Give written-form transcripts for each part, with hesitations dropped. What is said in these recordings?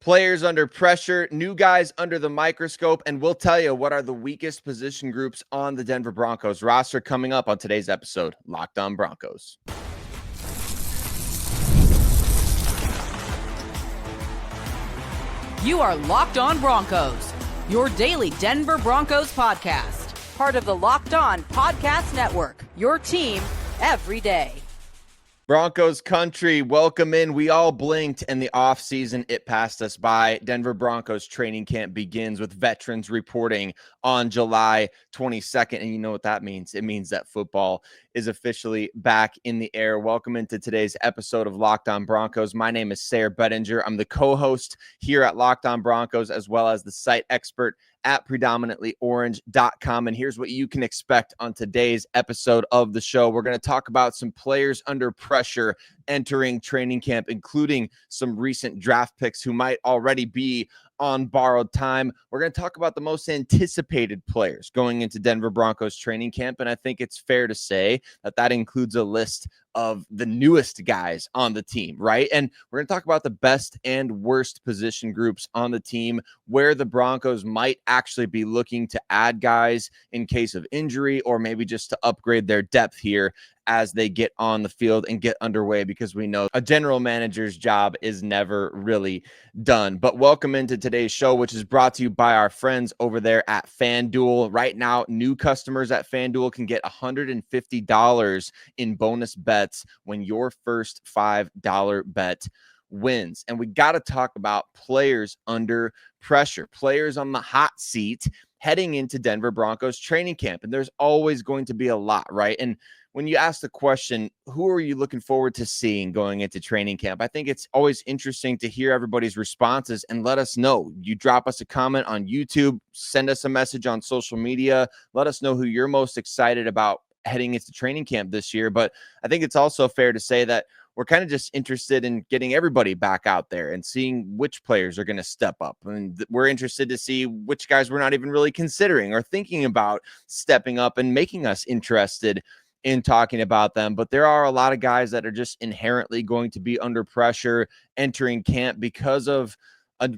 Players under pressure, new guys under the microscope, and we'll tell you what are the weakest position groups on the Denver Broncos roster coming up on today's episode, Locked On Broncos. You are Locked On Broncos, your daily Denver Broncos podcast. Part of the Locked On Podcast Network, your team every day. Broncos Country, welcome in. We all blinked and the offseason, it passed us by. Denver Broncos training camp begins with veterans reporting on July 22nd. And you know what that means? It means that football is officially back in the air. Welcome into today's episode of Locked On Broncos. My name is Sayre Bedinger. I'm the co-host here at Locked On Broncos, as well as the site expert at predominantlyorange.com. And here's what you can expect on today's episode of the show. We're going to talk about some players under pressure entering training camp, including some recent draft picks who might already be on borrowed time. We're going to talk about the most anticipated players going into Denver Broncos training camp. And I think it's fair to say that that includes a list of the newest guys on the team, right? And we're going to talk about the best and worst position groups on the team, where the Broncos might actually be looking to add guys in case of injury, or maybe just to upgrade their depth here as they get on the field and get underway, because we know a general manager's job is never really done. But welcome into today's show, which is brought to you by our friends over there at FanDuel. Right now, new customers at FanDuel can get $150 in bonus bets when your first $5 bet wins. And we got to talk about players under pressure, players on the hot seat heading into Denver Broncos training camp. And there's always going to be a lot, right? And when you ask the question, who are you looking forward to seeing going into training camp? I think it's always interesting to hear everybody's responses and let us know. You drop us a comment on YouTube, send us a message on social media. Let us know who you're most excited about heading into training camp this year. But I think it's also fair to say that we're kind of just interested in getting everybody back out there and seeing which players are going to step up. And we're interested to see which guys we're not even really considering or thinking about stepping up and making us interested in talking about them. But there are a lot of guys that are just inherently going to be under pressure entering camp because of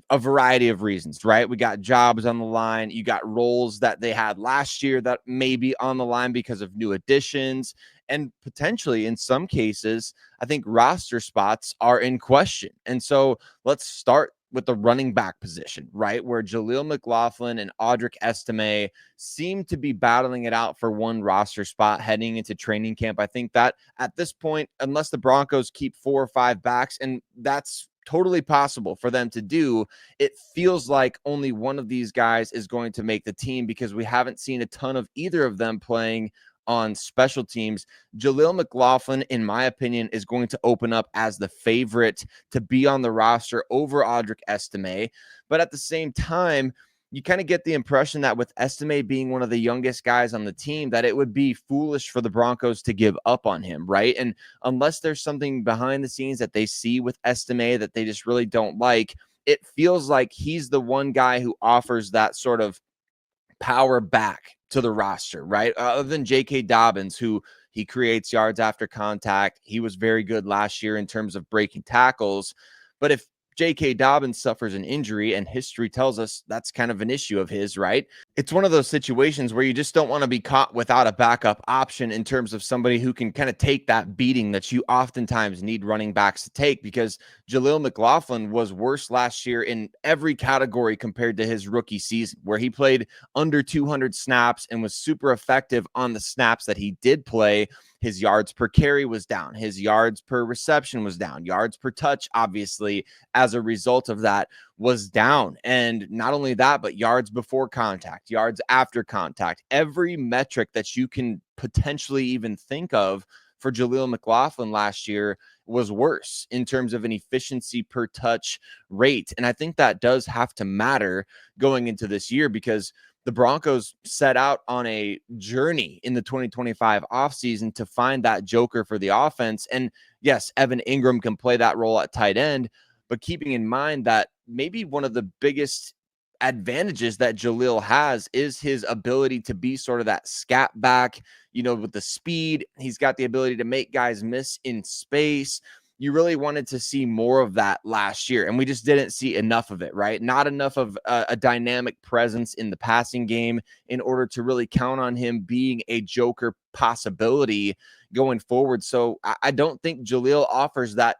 a variety of reasons, right? We got jobs on the line. You got roles that they had last year that may be on the line because of new additions. And potentially, in some cases, I think roster spots are in question. And so let's start with the running back position, right? Where Jaleel McLaughlin and Audric Estime seem to be battling it out for one roster spot heading into training camp. I think that at this point, unless the Broncos keep 4 or 5 backs, and that's totally possible for them to do, it feels like only one of these guys is going to make the team, because we haven't seen a ton of either of them playing on special teams. Jaleel McLaughlin, in my opinion, is going to open up as the favorite to be on the roster over Audric Estime. But at the same time, you kind of get the impression that with Estime being one of the youngest guys on the team, that it would be foolish for the Broncos to give up on him, right? And unless there's something behind the scenes that they see with Estime that they just really don't like, it feels like he's the one guy who offers that sort of power back to the roster, right? Other than J.K. Dobbins, who he creates yards after contact. He was very good last year in terms of breaking tackles. But if J.K. Dobbins suffers an injury, and history tells us that's kind of an issue of his, right? It's one of those situations where you just don't want to be caught without a backup option in terms of somebody who can kind of take that beating that you oftentimes need running backs to take, because Jaleel McLaughlin was worse last year in every category compared to his rookie season, where he played under 200 snaps and was super effective on the snaps that he did play. His yards per carry was down. His yards per reception was down. Yards per touch, obviously, as a result of that, was down. And not only that, but yards before contact, yards after contact, every metric that you can potentially even think of for Jaleel McLaughlin last year was worse in terms of an efficiency per touch rate. And I think that does have to matter going into this year, because the Broncos set out on a journey in the 2025 offseason to find that joker for the offense. And yes, Evan Ingram can play that role at tight end, but keeping in mind that maybe one of the biggest advantages that Jaleel has is his ability to be sort of that scat back, with the speed. He's got the ability to make guys miss in space. you really wanted to see more of that last year, and we just didn't see enough of it, right? Not enough of a dynamic presence in the passing game in order to really count on him being a joker possibility going forward. So I don't think Jaleel offers that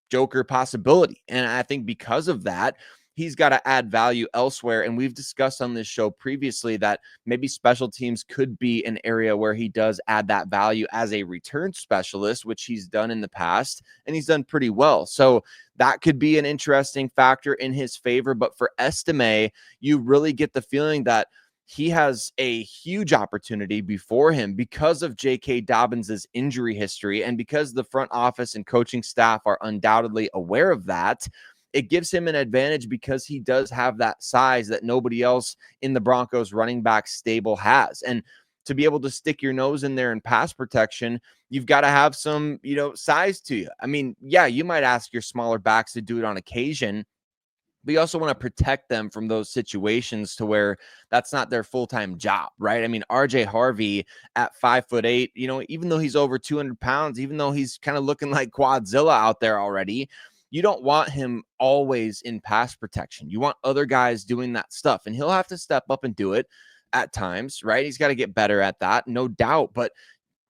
joker possibility. And I think because of that, he's got to add value elsewhere. And we've discussed on this show previously that maybe special teams could be an area where he does add that value as a return specialist, which he's done in the past, and he's done pretty well. So that could be an interesting factor in his favor. But for Estime, you really get the feeling that he has a huge opportunity before him because of J.K. Dobbins's injury history, and because the front office and coaching staff are undoubtedly aware of that. It gives him an advantage because he does have that size that nobody else in the Broncos running back stable has. And to be able to stick your nose in there in pass protection, you've got to have some, size to you. I mean, yeah, you might ask your smaller backs to do it on occasion, but you also want to protect them from those situations to where that's not their full-time job, right? I mean, RJ Harvey at 5'8", even though he's over 200 pounds, even though he's kind of looking like Quadzilla out there already, you don't want him always in pass protection. You want other guys doing that stuff, and he'll have to step up and do it at times, right? He's got to get better at that, no doubt. But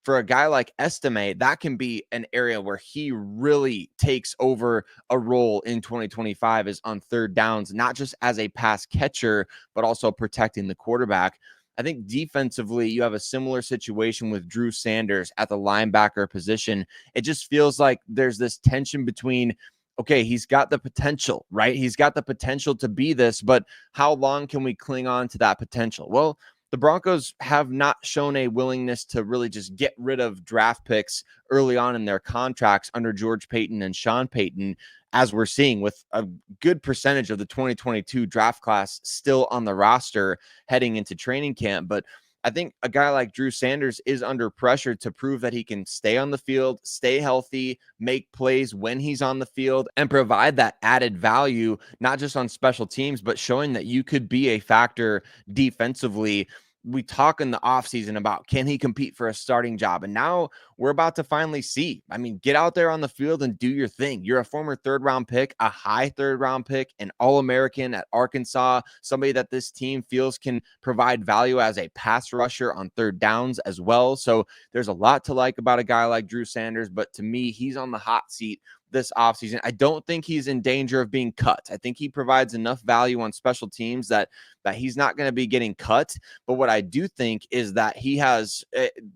for a guy like Estime, that can be an area where he really takes over a role in 2025 is on third downs, not just as a pass catcher, but also protecting the quarterback. I think defensively, you have a similar situation with Drew Sanders at the linebacker position. It just feels like there's this tension between, okay, he's got the potential, right? He's got the potential to be this, but how long can we cling on to that potential? Well, the Broncos have not shown a willingness to really just get rid of draft picks early on in their contracts under George Paton and Sean Payton, as we're seeing with a good percentage of the 2022 draft class still on the roster heading into training camp. But I think a guy like Drew Sanders is under pressure to prove that he can stay on the field, stay healthy, make plays when he's on the field, and provide that added value, not just on special teams, but showing that you could be a factor defensively. We talk in the offseason about, can he compete for a starting job? And now we're about to finally see. I mean, get out there on the field and do your thing. You're a former third-round pick, a high third-round pick, an All-American at Arkansas, somebody that this team feels can provide value as a pass rusher on third downs as well. So there's a lot to like about a guy like Drew Sanders, but to me, he's on the hot seat this offseason. I don't think he's in danger of being cut. I think he provides enough value on special teams that he's not going to be getting cut. But what I do think is that he has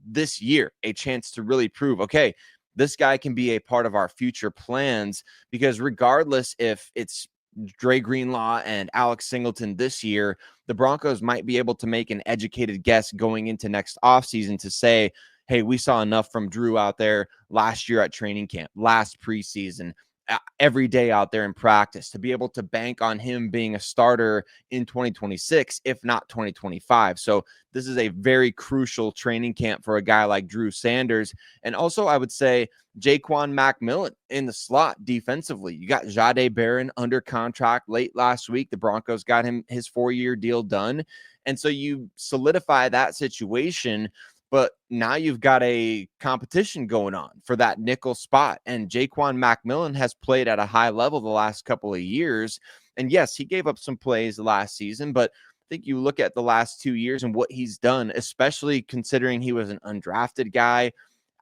this year a chance to really prove, okay, this guy can be a part of our future plans, because regardless if it's Dre Greenlaw and Alex Singleton this year, the Broncos might be able to make an educated guess going into next offseason to say, hey, we saw enough from Drew out there last year at training camp, last preseason, every day out there in practice, to be able to bank on him being a starter in 2026, if not 2025. So this is a very crucial training camp for a guy like Drew Sanders. And also, I would say Jaquan McMillan in the slot defensively. You got Jahdae Barron under contract late last week. The Broncos got him his 4-year deal done. And so you solidify that situation, but now you've got a competition going on for that nickel spot. And Jaquan McMillan has played at a high level the last couple of years. And yes, he gave up some plays last season, but I think you look at the last 2 years and what he's done, especially considering he was an undrafted guy.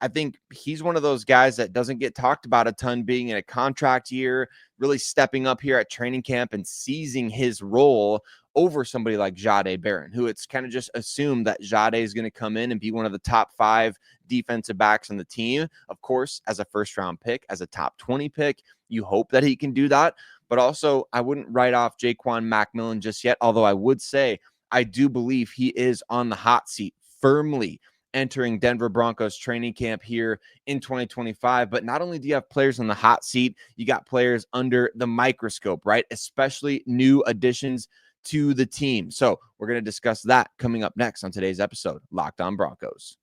I think he's one of those guys that doesn't get talked about a ton, being in a contract year, really stepping up here at training camp and seizing his role over somebody like Jahdae Barron, who it's kind of just assumed that Jahdae is going to come in and be one of the top 5 defensive backs on the team. Of course, as a first-round pick, as a top 20 pick, you hope that he can do that. But also, I wouldn't write off Jaquan McMillan just yet, although I would say I do believe he is on the hot seat firmly entering Denver Broncos training camp here in 2025. But not only do you have players on the hot seat, you got players under the microscope, right? Especially new additions to the team. So we're going to discuss that coming up next on today's episode, Locked On Broncos.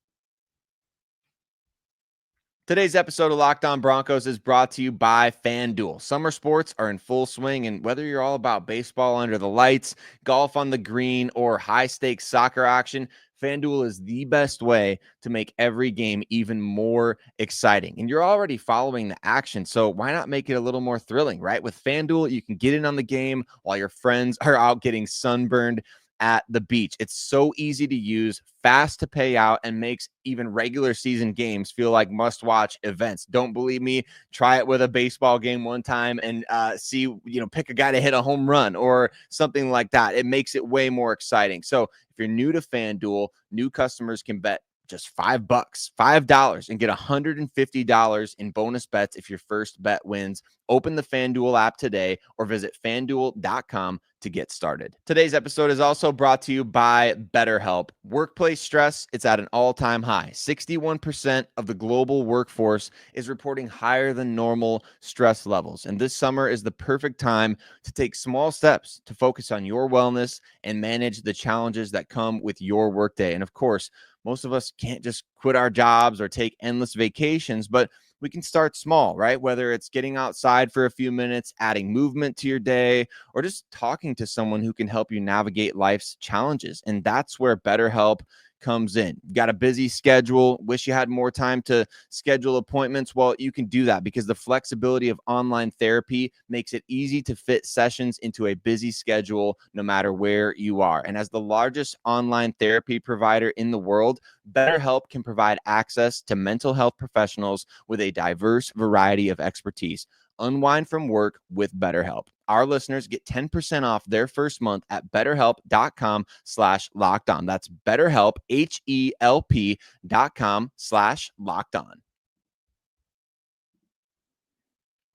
Today's episode of Locked On Broncos is brought to you by FanDuel. Summer sports are in full swing, and whether you're all about baseball under the lights, golf on the green, or high-stakes soccer action, FanDuel is the best way to make every game even more exciting. And you're already following the action, so why not make it a little more thrilling, right? With FanDuel, you can get in on the game while your friends are out getting sunburned at the beach. It's so easy to use, fast to pay out, and makes even regular season games feel like must-watch events. Don't believe me? Try it with a baseball game one time and see, pick a guy to hit a home run or something like that. It makes it way more exciting. So if you're new to FanDuel, new customers can bet just $5, and get $150 in bonus bets if your first bet wins. Open the FanDuel app today or visit FanDuel.com to get started. Today's episode is also brought to you by BetterHelp. Workplace stress, it's at an all-time high. 61% of the global workforce is reporting higher than normal stress levels. And this summer is the perfect time to take small steps to focus on your wellness and manage the challenges that come with your workday. And of course, most of us can't just quit our jobs or take endless vacations, but we can start small, right? Whether it's getting outside for a few minutes, adding movement to your day, or just talking to someone who can help you navigate life's challenges. And that's where BetterHelp comes in. You got a busy schedule, wish you had more time to schedule appointments. Well, you can do that because the flexibility of online therapy makes it easy to fit sessions into a busy schedule no matter where you are. And as the largest online therapy provider in the world, BetterHelp can provide access to mental health professionals with a diverse variety of expertise. Unwind from work with BetterHelp. Our listeners get 10% off their first month at betterhelp.com/lockedon. That's BetterHelp, HELP.com/lockedon.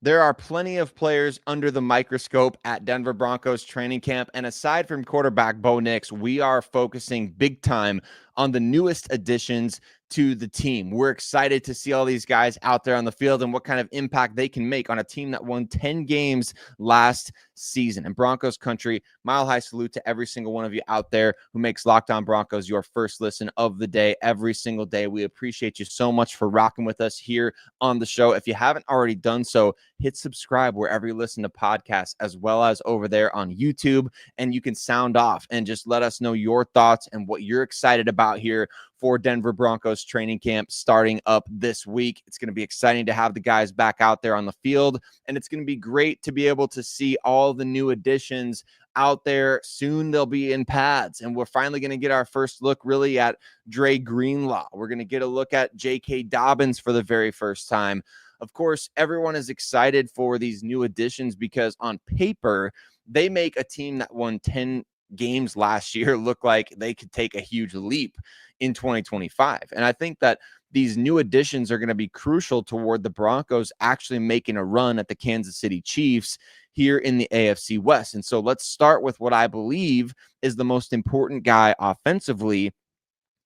There are plenty of players under the microscope at Denver Broncos training camp. And aside from quarterback Bo Nix, we are focusing big time on the newest additions to the team. We're excited to see all these guys out there on the field and what kind of impact they can make on a team that won 10 games last season. And Broncos Country, mile high salute to every single one of you out there who makes Locked On Broncos your first listen of the day every single day. We appreciate you so much for rocking with us here on the show. If you haven't already done so, hit subscribe wherever you listen to podcasts, as well as over there on YouTube. And you can sound off and just let us know your thoughts and what you're excited about here for Denver Broncos training camp starting up this week. It's going to be exciting to have the guys back out there on the field, and it's going to be great to be able to see all the new additions out there. Soon they'll be in pads, and we're finally going to get our first look really at Dre Greenlaw. We're going to get a look at J.K. Dobbins for the very first time. Of course, everyone is excited for these new additions because on paper, they make a team that won 10 games last year look like they could take a huge leap in 2025. And I think that these new additions are going to be crucial toward the Broncos actually making a run at the Kansas City Chiefs here in the AFC West. And so let's start with what I believe is the most important guy offensively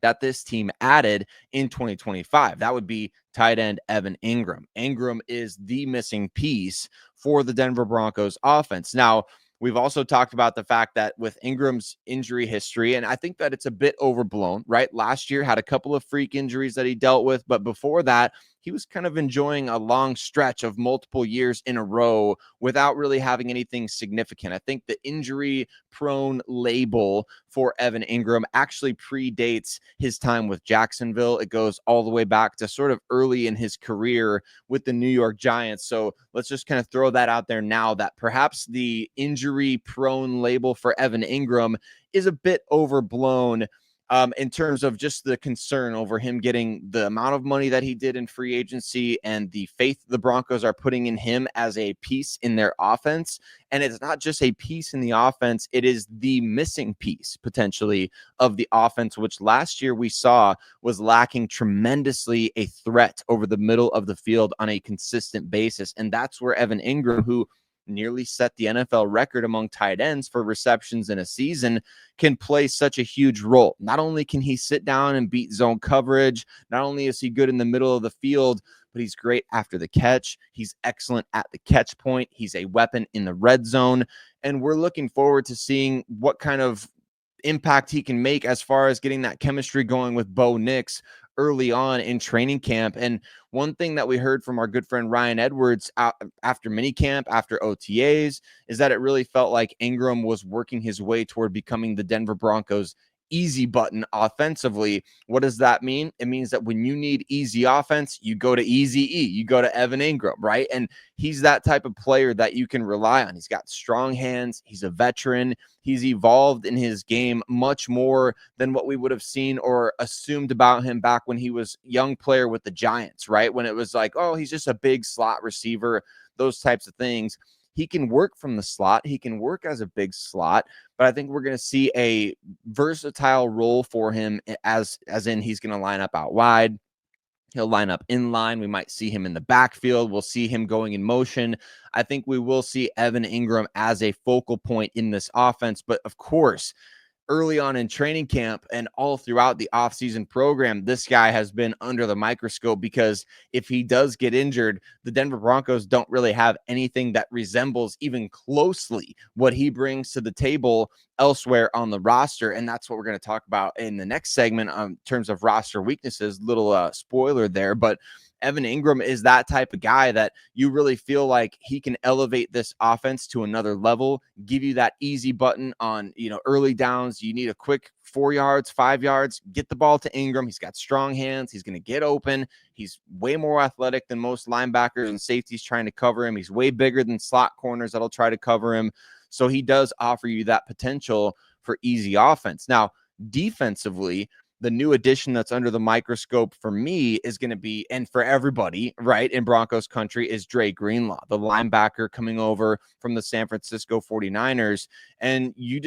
that this team added in 2025. That would be tight end Evan Engram. Engram is the missing piece for the Denver Broncos offense. Now, we've also talked about the fact that with Ingram's injury history, and I think that it's a bit overblown, right? Last year had a couple of freak injuries that he dealt with, but before that, he was kind of enjoying a long stretch of multiple years in a row without really having anything significant. I think the injury-prone label for Evan Engram actually predates his time with Jacksonville. It goes all the way back to sort of early in his career with the New York Giants. So let's just kind of throw that out there now that perhaps the injury-prone label for Evan Engram is a bit overblown in terms of just the concern over him getting the amount of money that he did in free agency and the faith the Broncos are putting in him as a piece in their offense. And it's not just a piece in the offense, it is the missing piece potentially of the offense, which last year we saw was lacking tremendously a threat over the middle of the field on a consistent basis. And that's where Evan Engram, who nearly set the NFL record among tight ends for receptions in a season, can play such a huge role. Not only can he sit down and beat zone coverage, not only is he good in the middle of the field, but he's great after the catch. He's excellent at the catch point. He's a weapon in the red zone. And we're looking forward to seeing what kind of impact he can make as far as getting that chemistry going with Bo Nix early on in training camp. And one thing that we heard from our good friend Ryan Edwards after minicamp, after OTAs, is that it really felt like Engram was working his way toward becoming the Denver Broncos easy button offensively. What does that mean? It means that when you need easy offense, you go to Easy E, you go to Evan Ingram, right? And he's that type of player that you can rely on. He's got strong hands. He's a veteran. He's evolved in his game much more than what we would have seen or assumed about him back when he was a young player with the Giants, right? When it was like, oh, he's just a big slot receiver, those types of things. He can work from the slot. He can work as a big slot, but I think we're going to see a versatile role for him as in he's going to line up out wide. He'll line up in line. We might see him in the backfield. We'll see him going in motion. I think we will see Evan Ingram as a focal point in this offense. But of course, early on in training camp and all throughout the offseason program, this guy has been under the microscope because if he does get injured, the Denver Broncos don't really have anything that resembles even closely what he brings to the table elsewhere on the roster. And that's what we're going to talk about in the next segment in terms of roster weaknesses. Little spoiler there, but Evan Ingram is that type of guy that you really feel like he can elevate this offense to another level, give you that easy button on, early downs. You need a quick 4 yards, 5 yards, get the ball to Ingram. He's got strong hands. He's going to get open. He's way more athletic than most linebackers and safeties trying to cover him. He's way bigger than slot corners that'll try to cover him. So he does offer you that potential for easy offense. Now, defensively, the new addition that's under the microscope for me is going to be, and for everybody, right, in Broncos country, is Dre Greenlaw, the linebacker coming over from the San Francisco 49ers. And you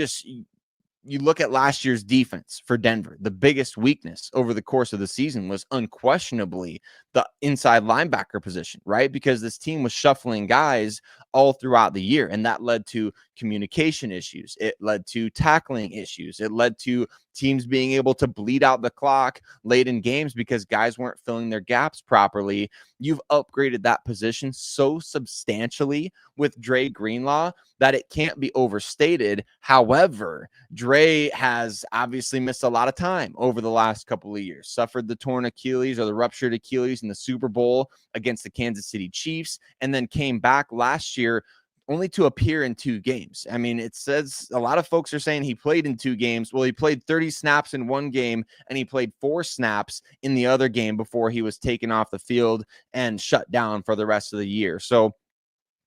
look at last year's defense for Denver, the biggest weakness over the course of the season was unquestionably the inside linebacker position, right? Because this team was shuffling guys all throughout the year, and that led to communication issues. It led to tackling issues. It led to teams being able to bleed out the clock late in games because guys weren't filling their gaps properly. You've upgraded that position so substantially with Dre Greenlaw that it can't be overstated. However, Dre has obviously missed a lot of time over the last couple of years, suffered the torn Achilles or the ruptured Achilles in the Super Bowl against the Kansas City Chiefs, and then came back last year only to appear in 2 games. I mean, it says a lot of folks are saying he played in 2 games. Well, he played 30 snaps in 1 game and he played 4 snaps in the other game before he was taken off the field and shut down for the rest of the year. So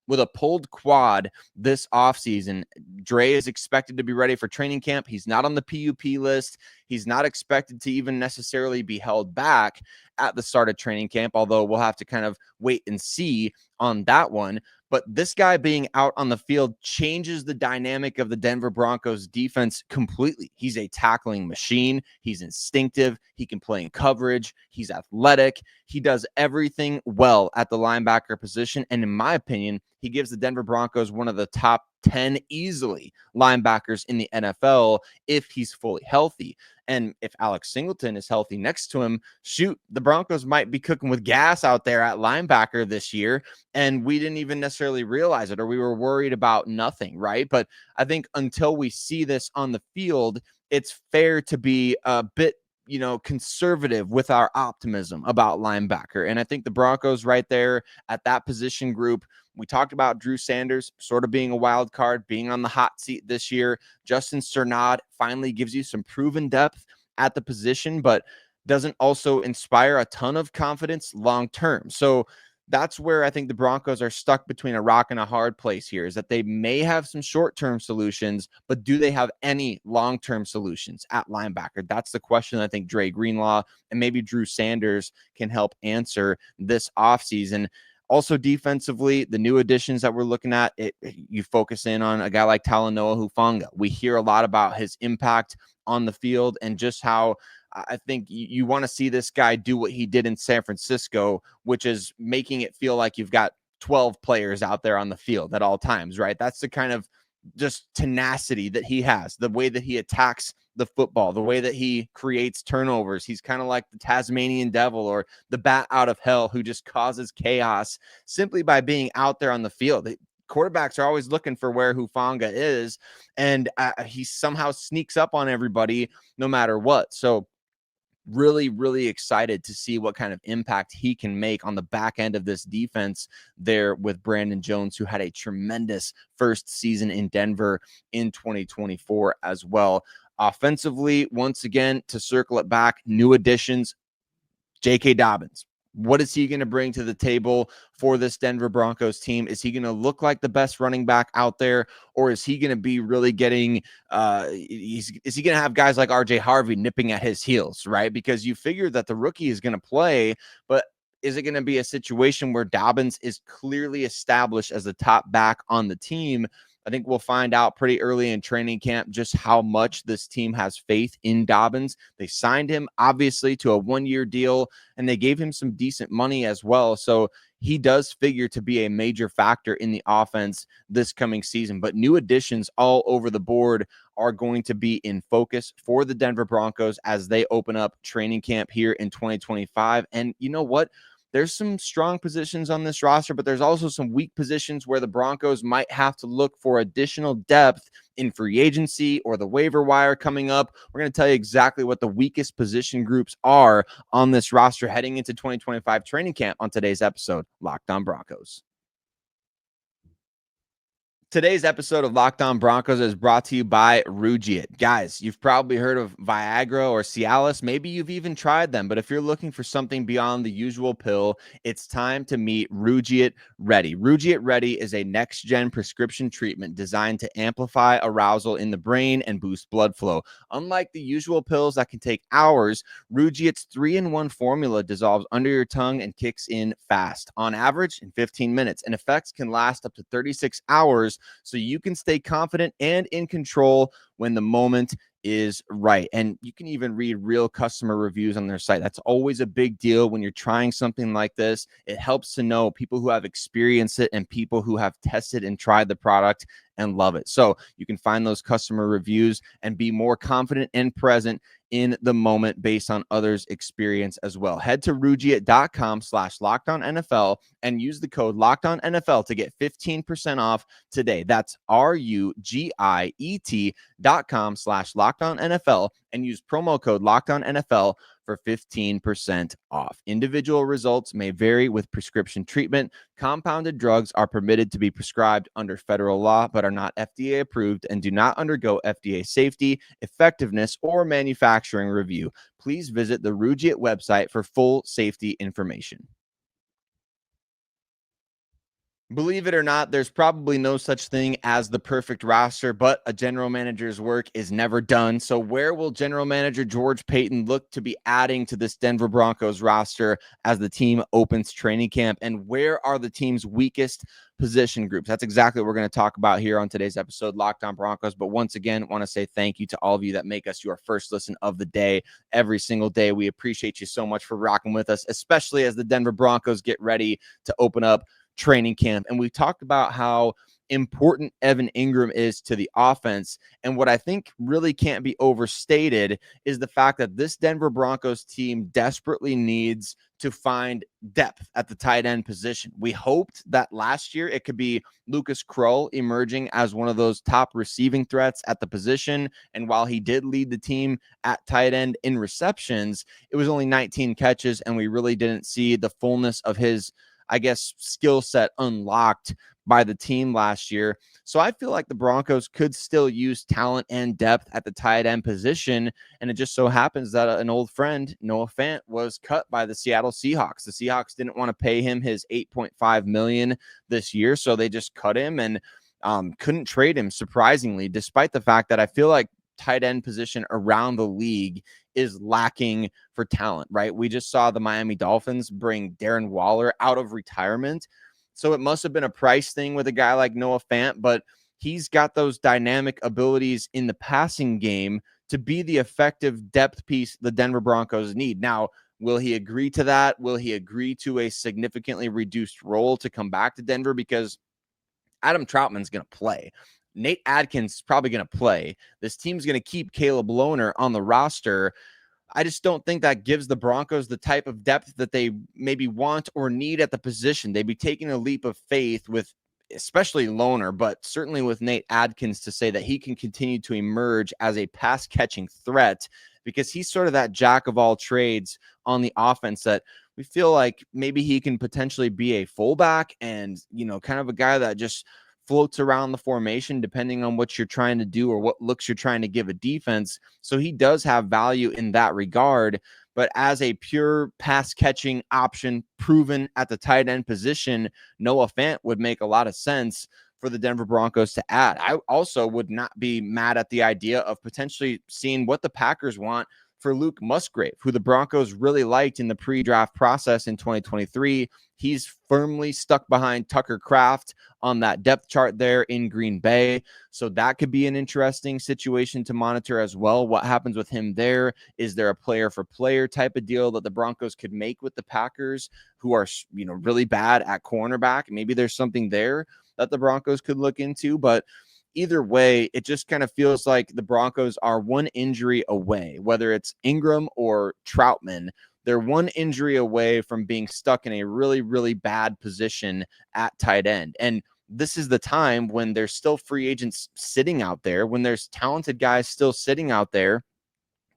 with a pulled quad this offseason, Dre is expected to be ready for training camp. He's not on the PUP list. He's not expected to even necessarily be held back at the start of training camp, although we'll have to kind of wait and see on that one. But this guy being out on the field changes the dynamic of the Denver Broncos defense completely. He's a tackling machine. He's instinctive. He can play in coverage. He's athletic. He does everything well at the linebacker position. And in my opinion, he gives the Denver Broncos one of the top 10 easily linebackers in the NFL if he's fully healthy. And if Alex Singleton is healthy next to him, shoot, the Broncos might be cooking with gas out there at linebacker this year. And we didn't even necessarily realize it, or we were worried about nothing, right? But I think until we see this on the field, it's fair to be a bit conservative with our optimism about linebacker. And I think the Broncos right there at that position group, we talked about Drew Sanders sort of being a wild card, being on the hot seat this year. Justin Strnad finally gives you some proven depth at the position, but doesn't also inspire a ton of confidence long term. So that's where I think the Broncos are stuck between a rock and a hard place here, is that they may have some short-term solutions, but do they have any long-term solutions at linebacker? That's the question I think Dre Greenlaw and maybe Drew Sanders can help answer this offseason. Also defensively, the new additions that we're looking at, you focus in on a guy like Talanoa Hufanga. We hear a lot about his impact on the field and just how I think you want to see this guy do what he did in San Francisco, which is making it feel like you've got 12 players out there on the field at all times, right? That's the kind of just tenacity that he has, the way that he attacks the football, the way that he creates turnovers. He's kind of like the Tasmanian devil or the bat out of hell who just causes chaos simply by being out there on the field. Quarterbacks are always looking for where Hufanga is, and he somehow sneaks up on everybody no matter what. So really, really excited to see what kind of impact he can make on the back end of this defense there with Brandon Jones, who had a tremendous first season in Denver in 2024 as well. Offensively, once again, to circle it back, new additions, J.K. Dobbins. What is he going to bring to the table for this Denver Broncos team? Is he going to look like the best running back out there, or is he going to be really getting is he going to have guys like RJ Harvey nipping at his heels, right? Because you figure that the rookie is going to play, but is it going to be a situation where Dobbins is clearly established as the top back on the team? I think we'll find out pretty early in training camp just how much this team has faith in Dobbins. They signed him, obviously, to a one-year deal, and they gave him some decent money as well. So he does figure to be a major factor in the offense this coming season. But new additions all over the board are going to be in focus for the Denver Broncos as they open up training camp here in 2025. And you know what? There's some strong positions on this roster, but there's also some weak positions where the Broncos might have to look for additional depth in free agency or the waiver wire coming up. We're going to tell you exactly what the weakest position groups are on this roster heading into 2025 training camp on today's episode, Locked On Broncos. Today's episode of Locked On Broncos is brought to you by Rugiet. Guys, you've probably heard of Viagra or Cialis. Maybe you've even tried them, but if you're looking for something beyond the usual pill, it's time to meet Rugiet Ready. Rugiet Ready is a next-gen prescription treatment designed to amplify arousal in the brain and boost blood flow. Unlike the usual pills that can take hours, Rugiet's 3-in-1 formula dissolves under your tongue and kicks in fast, on average in 15 minutes, and effects can last up to 36 hours, so you can stay confident and in control when the moment is right. And you can even read real customer reviews on their site. That's always a big deal when you're trying something like this. It helps to know people who have experienced it and people who have tested and tried the product and love it. So you can find those customer reviews and be more confident and present in the moment based on others' experience as well. Head to rugiet.com/LockedOnNFL and use the code LockedOnNFL to get 15% off today. That's RUGIET.com/LockedOnNFL and use promo code LockedOnNFL for 15% off. Individual results may vary with prescription treatment. Compounded drugs are permitted to be prescribed under federal law, but are not FDA approved and do not undergo FDA safety, effectiveness, or manufacturing review. Please visit the Rugiet website for full safety information. Believe it or not, there's probably no such thing as the perfect roster, but a general manager's work is never done. So where will general manager George Paton look to be adding to this Denver Broncos roster as the team opens training camp? And where are the team's weakest position groups? That's exactly what we're going to talk about here on today's episode, Locked On Broncos. But once again, I want to say thank you to all of you that make us your first listen of the day every single day. We appreciate you so much for rocking with us, especially as the Denver Broncos get ready to open up training camp. And we talked about how important Evan Ingram is to the offense. And what I think really can't be overstated is the fact that this Denver Broncos team desperately needs to find depth at the tight end position. We hoped that last year it could be Lucas Krull emerging as one of those top receiving threats at the position. And while he did lead the team at tight end in receptions, it was only 19 catches, and we really didn't see the fullness of his, I guess, skill set unlocked by the team last year. So I feel like the Broncos could still use talent and depth at the tight end position. And it just so happens that an old friend, Noah Fant, was cut by the Seattle Seahawks. The Seahawks didn't want to pay him his $8.5 million this year, so they just cut him and couldn't trade him, surprisingly, despite the fact that I feel like tight end position around the league is lacking for talent, right? We just saw the Miami Dolphins bring Darren Waller out of retirement. So it must have been a price thing with a guy like Noah Fant, but he's got those dynamic abilities in the passing game to be the effective depth piece the Denver Broncos need. Now, will he agree to that? Will he agree to a significantly reduced role to come back to Denver? Because Adam Troutman's going to play. Nate Adkins is probably going to play. This team's going to keep Caleb Lohner on the roster. I just don't think that gives the Broncos the type of depth that they maybe want or need at the position. They'd be taking a leap of faith with especially Lohner, but certainly with Nate Adkins to say that he can continue to emerge as a pass-catching threat, because he's sort of that jack of all trades on the offense that we feel like maybe he can potentially be a fullback and, kind of a guy that just floats around the formation depending on what you're trying to do or what looks you're trying to give a defense. So he does have value in that regard. But as a pure pass catching option proven at the tight end position, Noah Fant would make a lot of sense for the Denver Broncos to add. I also would not be mad at the idea of potentially seeing what the Packers want for Luke Musgrave, who the Broncos really liked in the pre-draft process in 2023. He's firmly stuck behind Tucker Kraft on that depth chart there in Green Bay. So that could be an interesting situation to monitor as well. What happens with him there? Is there a player for player type of deal that the Broncos could make with the Packers, who are, really bad at cornerback? Maybe there's something there that the Broncos could look into, but either way, it just kind of feels like the Broncos are one injury away, whether it's Ingram or Troutman. They're one injury away from being stuck in a really, really bad position at tight end. And this is the time when there's still free agents sitting out there, when there's talented guys still sitting out there.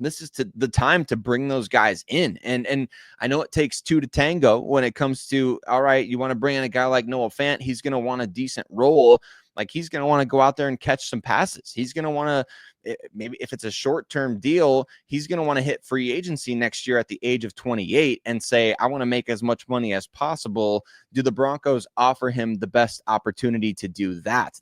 This is the time to bring those guys in. And I know it takes two to tango when it comes to, all right, you want to bring in a guy like Noah Fant. He's going to want a decent role. Like, he's going to want to go out there and catch some passes. He's going to want to, maybe if it's a short-term deal, he's going to want to hit free agency next year at the age of 28 and say, I want to make as much money as possible. Do the Broncos offer him the best opportunity to do that?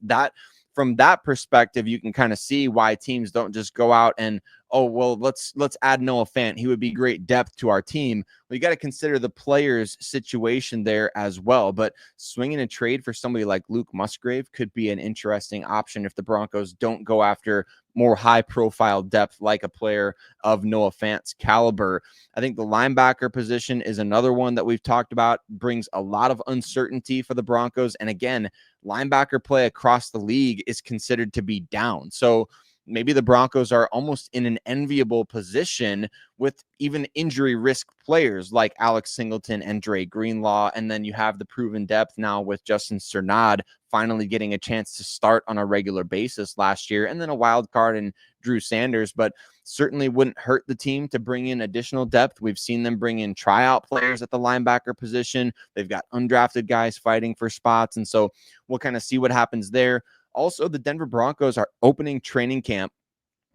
From that perspective, you can kind of see why teams don't just go out and, oh, well, let's add Noah Fant. He would be great depth to our team. Well, you got to consider the player's situation there as well. But swinging a trade for somebody like Luke Musgrave could be an interesting option if the Broncos don't go after more high-profile depth like a player of Noah Fant's caliber. I think the linebacker position is another one that we've talked about, brings a lot of uncertainty for the Broncos. And again, linebacker play across the league is considered to be down. So maybe the Broncos are almost in an enviable position with even injury risk players like Alex Singleton and Dre Greenlaw. And then you have the proven depth now with Justin Cernad finally getting a chance to start on a regular basis last year, and then a wild card in Drew Sanders. But certainly wouldn't hurt the team to bring in additional depth. We've seen them bring in tryout players at the linebacker position. They've got undrafted guys fighting for spots. And so we'll kind of see what happens there. Also, the Denver Broncos are opening training camp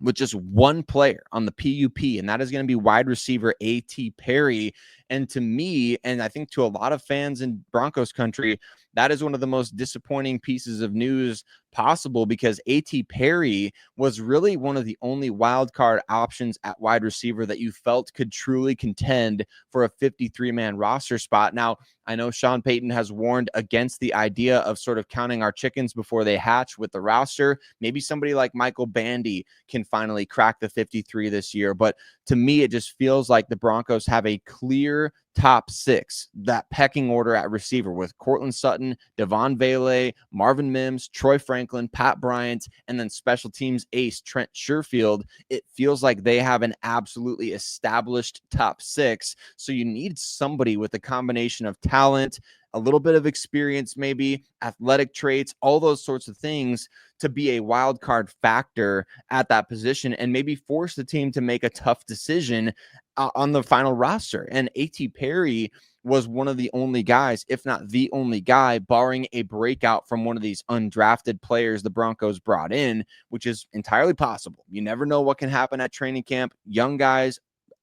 with just one player on the PUP, and that is going to be wide receiver A.T. Perry. And to me, and I think to a lot of fans in Broncos country, that is one of the most disappointing pieces of news possible, because A.T. Perry was really one of the only wild card options at wide receiver that you felt could truly contend for a 53-man roster spot. Now, I know Sean Payton has warned against the idea of sort of counting our chickens before they hatch with the roster. Maybe somebody like Michael Bandy can finally crack the 53 this year. But to me, it just feels like the Broncos have a clear top six, that pecking order at receiver with Courtland Sutton, Devon Vele, Marvin Mims, Troy Franklin, Pat Bryant, and then special teams ace Trent Sherfield. It feels like they have an absolutely established top six. So you need somebody with a combination of talent, a little bit of experience, maybe athletic traits, all those sorts of things to be a wild card factor at that position and maybe force the team to make a tough decision on the final roster. And A.T. Perry was one of the only guys, if not the only guy, barring a breakout from one of these undrafted players the Broncos brought in, which is entirely possible. You never know what can happen at training camp. Young guys,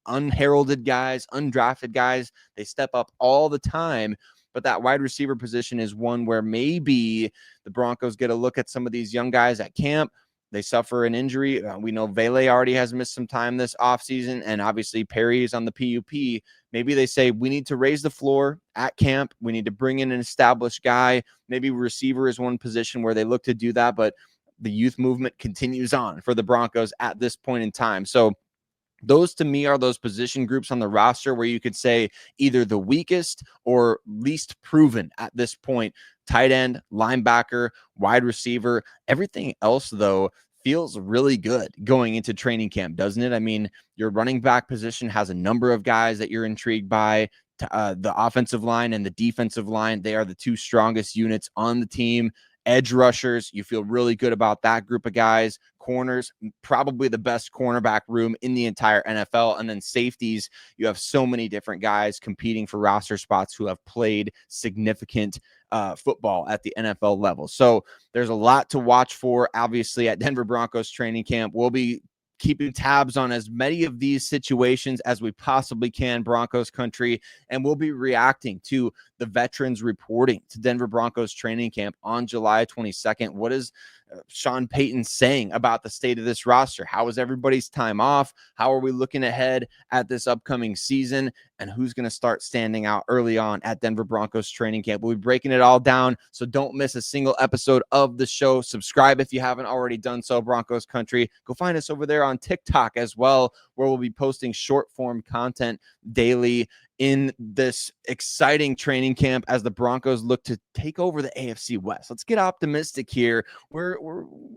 unheralded guys, undrafted guys, they step up all the time. But that wide receiver position is one where maybe the Broncos get a look at some of these young guys at camp. They suffer an injury. We know Vele already has missed some time this offseason, and obviously Perry is on the PUP. Maybe they say, we need to raise the floor at camp. We need to bring in an established guy. Maybe receiver is one position where they look to do that, but the youth movement continues on for the Broncos at this point in time. So those to me are those position groups on the roster where you could say either the weakest or least proven at this point. Tight end, linebacker, wide receiver. Everything else, though, feels really good going into training camp, doesn't it? I mean, your running back position has a number of guys that you're intrigued by. The offensive line and the defensive line, they are the two strongest units on the team. Edge rushers, you feel really good about that group of guys. corners, probably the best cornerback room in the entire NFL. And then safeties, you have so many different guys competing for roster spots who have played significant football at the NFL level. So there's a lot to watch for, obviously, at Denver Broncos training camp. We'll be keeping tabs on as many of these situations as we possibly can, Broncos country, and we'll be reacting to the veterans reporting to Denver Broncos training camp on July 22nd. What is Sean Payton saying about the state of this roster? How is everybody's time off? How are we looking ahead at this upcoming season? And who's going to start standing out early on at Denver Broncos training camp? We'll be breaking it all down, so don't miss a single episode of the show. Subscribe if you haven't already done so, Broncos country. Go find us over there on TikTok as well, where we'll be posting short form content daily in this exciting training camp as the Broncos look to take over the AFC West. Let's get optimistic here. We're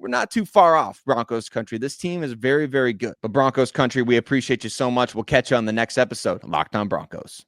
not too far off, Broncos country. This team is very, very good. But Broncos country, we appreciate you so much. We'll catch you on the next episode of Locked On Broncos.